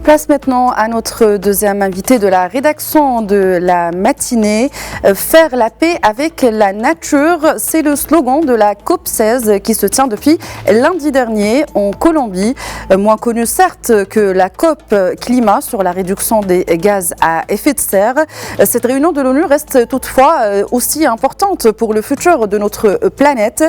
Place maintenant à notre deuxième invité de la rédaction de la matinée. Faire la paix avec la nature, c'est le slogan de la COP16 qui se tient depuis lundi dernier en Colombie. Moins connue certes que la COP climat sur la réduction des gaz à effet de serre. Cette réunion de l'ONU reste toutefois aussi importante pour le futur de notre planète.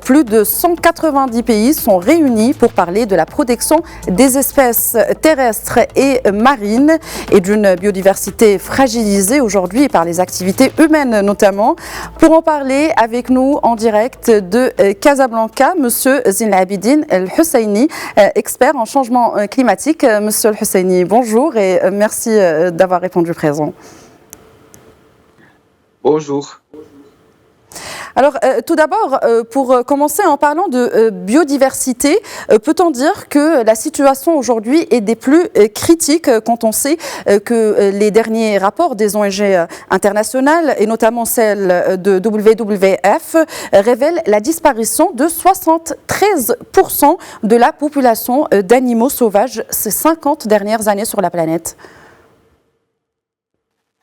Plus de 190 pays sont réunis pour parler de la protection des espèces terrestres et marines et d'une biodiversité fragilisée aujourd'hui par les activités humaines notamment. Pour en parler avec nous en direct de Casablanca, Monsieur Zine El Abidine El Husseini, expert en changement climatique. Monsieur El Husseini, bonjour et merci d'avoir répondu présent. Bonjour. Alors, tout d'abord, pour commencer en parlant de biodiversité, peut-on dire que la situation aujourd'hui est des plus critiques quand on sait que les derniers rapports des ONG internationales, et notamment celle de WWF, révèlent la disparition de 73% de la population d'animaux sauvages ces 50 dernières années sur la planète?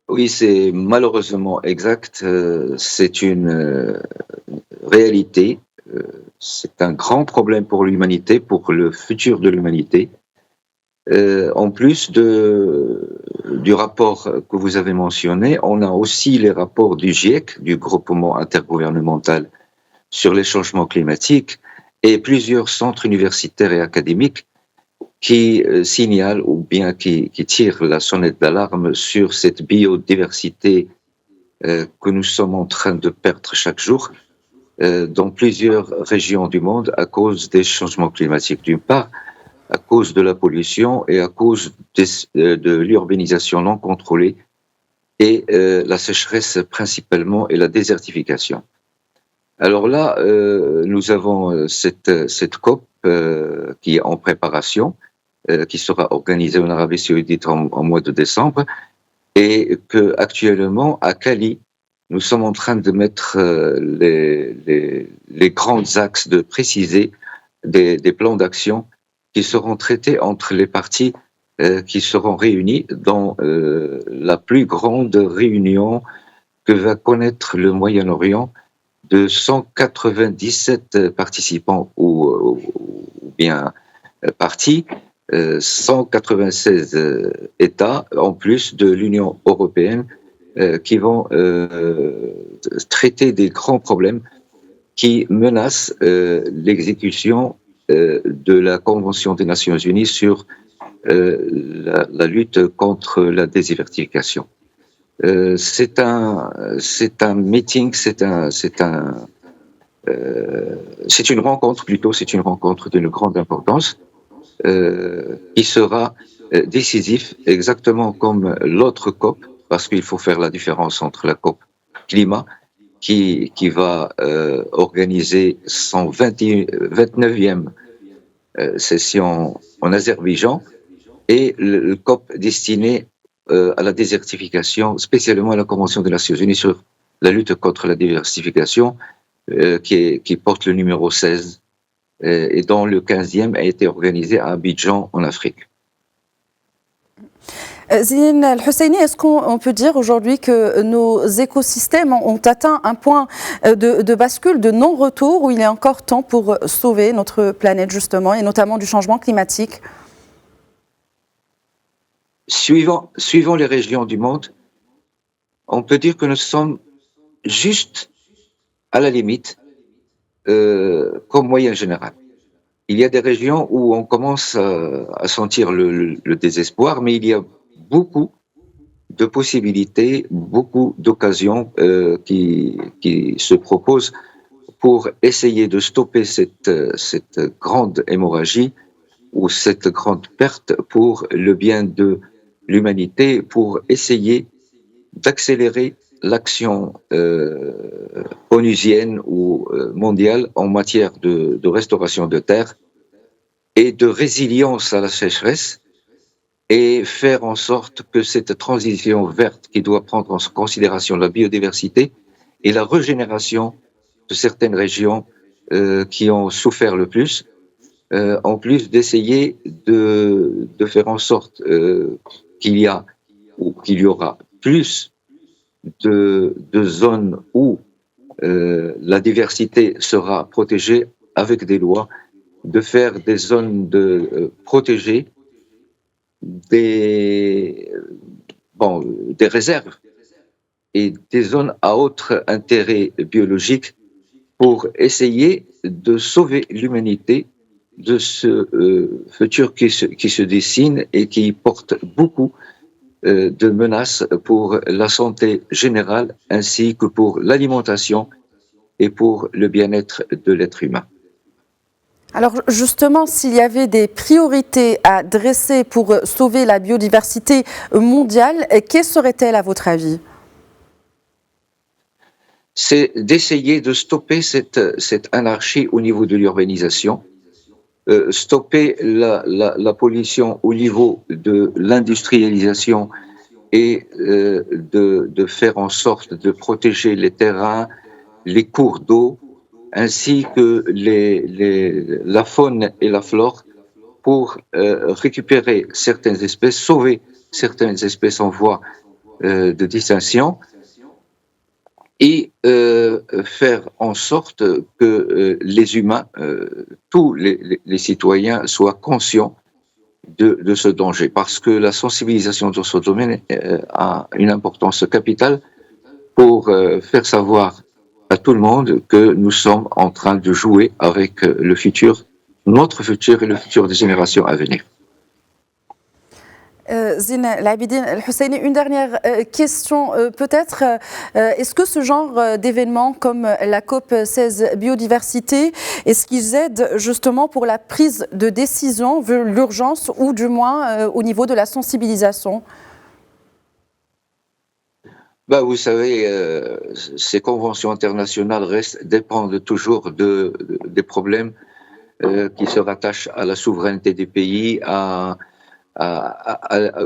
Oui, c'est malheureusement exact. C'est une réalité. C'est un grand problème pour l'humanité, pour le futur de l'humanité. En plus du rapport que vous avez mentionné, on a aussi les rapports du GIEC, du groupement intergouvernemental sur les changements climatiques, et plusieurs centres universitaires et académiques qui signale ou bien qui tire la sonnette d'alarme sur cette biodiversité que nous sommes en train de perdre chaque jour dans plusieurs régions du monde à cause des changements climatiques, d'une part, à cause de la pollution et à cause de l'urbanisation non contrôlée et la sécheresse principalement et la désertification. Alors là, nous avons cette COP qui est en préparation, qui sera organisée en Arabie Saoudite en mois de décembre, et que actuellement à Cali, nous sommes en train de mettre les grands axes, de préciser des plans d'action qui seront traités entre les parties qui seront réunies dans la plus grande réunion que va connaître le Moyen-Orient, de 197 participants ou bien parties, 196 États, en plus de l'Union européenne, qui vont traiter des grands problèmes qui menacent l'exécution de la Convention des Nations Unies sur la lutte contre la désertification. C'est un meeting, c'est une rencontre plutôt, c'est une rencontre d'une grande importance qui sera décisif, exactement comme l'autre COP, parce qu'il faut faire la différence entre la COP climat qui va organiser son 29e session en Azerbaïdjan, et le COP destiné à la désertification, spécialement à la Convention des Nations Unies sur la lutte contre la désertification, qui porte le numéro 16, et dont le 15e a été organisé à Abidjan, en Afrique. Zine El Husseini, est-ce qu'on peut dire aujourd'hui que nos écosystèmes ont atteint un point de bascule, de non-retour, où il est encore temps pour sauver notre planète justement, et notamment du changement climatique? Suivant les régions du monde, on peut dire que nous sommes juste à la limite comme moyenne générale. Il y a des régions où on commence à sentir le désespoir, mais il y a beaucoup de possibilités, beaucoup d'occasions qui se proposent pour essayer de stopper cette grande hémorragie ou cette grande perte pour le bien de l'humanité, pour essayer d'accélérer l'action onusienne ou mondiale en matière de restauration de terre et de résilience à la sécheresse, et faire en sorte que cette transition verte qui doit prendre en considération la biodiversité et la régénération de certaines régions qui ont souffert le plus en plus d'essayer de faire en sorte qu'il y aura plus de zones où la diversité sera protégée avec des lois, de faire des zones protégées, des réserves et des zones à autre intérêt biologique pour essayer de sauver l'humanité de ce futur qui se dessine et qui porte beaucoup de menaces pour la santé générale ainsi que pour l'alimentation et pour le bien-être de l'être humain. Alors justement, s'il y avait des priorités à dresser pour sauver la biodiversité mondiale, quelles seraient-elles à votre avis ? C'est d'essayer de stopper cette anarchie au niveau de l'urbanisation, stopper la pollution au niveau de l'industrialisation et de faire en sorte de protéger les terrains, les cours d'eau, ainsi que la faune et la flore pour récupérer certaines espèces, sauver certaines espèces en voie de distinction et faire en sorte que les humains, tous les citoyens soient conscients de ce danger, parce que la sensibilisation dans ce domaine a une importance capitale pour faire savoir à tout le monde que nous sommes en train de jouer avec le futur, notre futur et le futur des générations à venir. Zine El Abidine El Husseini, une dernière question peut-être. Est-ce que ce genre d'événements comme la COP 16 biodiversité, est-ce qu'ils aident justement pour la prise de décision, l'urgence ou du moins au niveau de la sensibilisation ? Vous savez, ces conventions internationales dépendent toujours des problèmes qui se rattachent à la souveraineté des pays,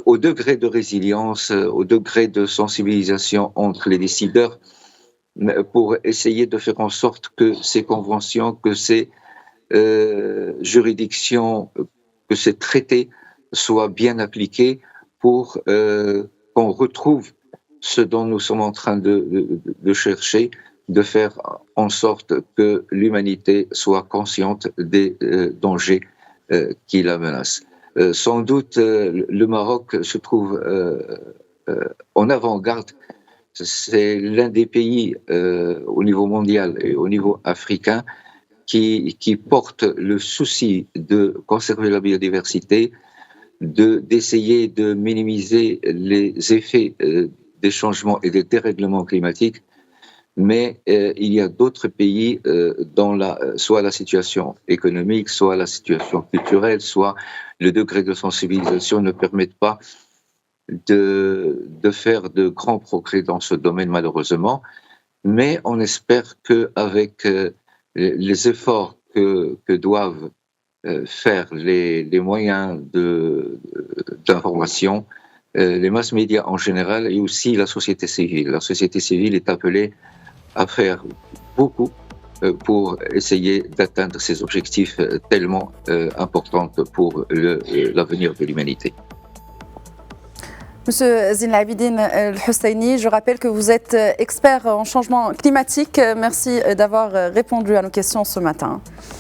au degré de résilience, au degré de sensibilisation entre les décideurs, pour essayer de faire en sorte que ces conventions, que ces juridictions, que ces traités soient bien appliqués pour qu'on retrouve ce dont nous sommes en train de chercher, de faire en sorte que l'humanité soit consciente des dangers qui la menacent. Sans doute, le Maroc se trouve en avant-garde. C'est l'un des pays au niveau mondial et au niveau africain qui porte le souci de conserver la biodiversité, d'essayer de minimiser les effets des changements et des dérèglements climatiques. Mais il y a d'autres pays dont soit la situation économique, soit la situation culturelle, soit le degré de sensibilisation ne permettent pas de faire de grands progrès dans ce domaine malheureusement. Mais on espère qu'avec les efforts que doivent faire les moyens d'information, les mass médias en général et aussi la société civile. La société civile est appelée à faire beaucoup pour essayer d'atteindre ces objectifs tellement importants pour l'avenir de l'humanité. Monsieur Zine El Abidine El Husseini, je rappelle que vous êtes expert en changement climatique. Merci d'avoir répondu à nos questions ce matin.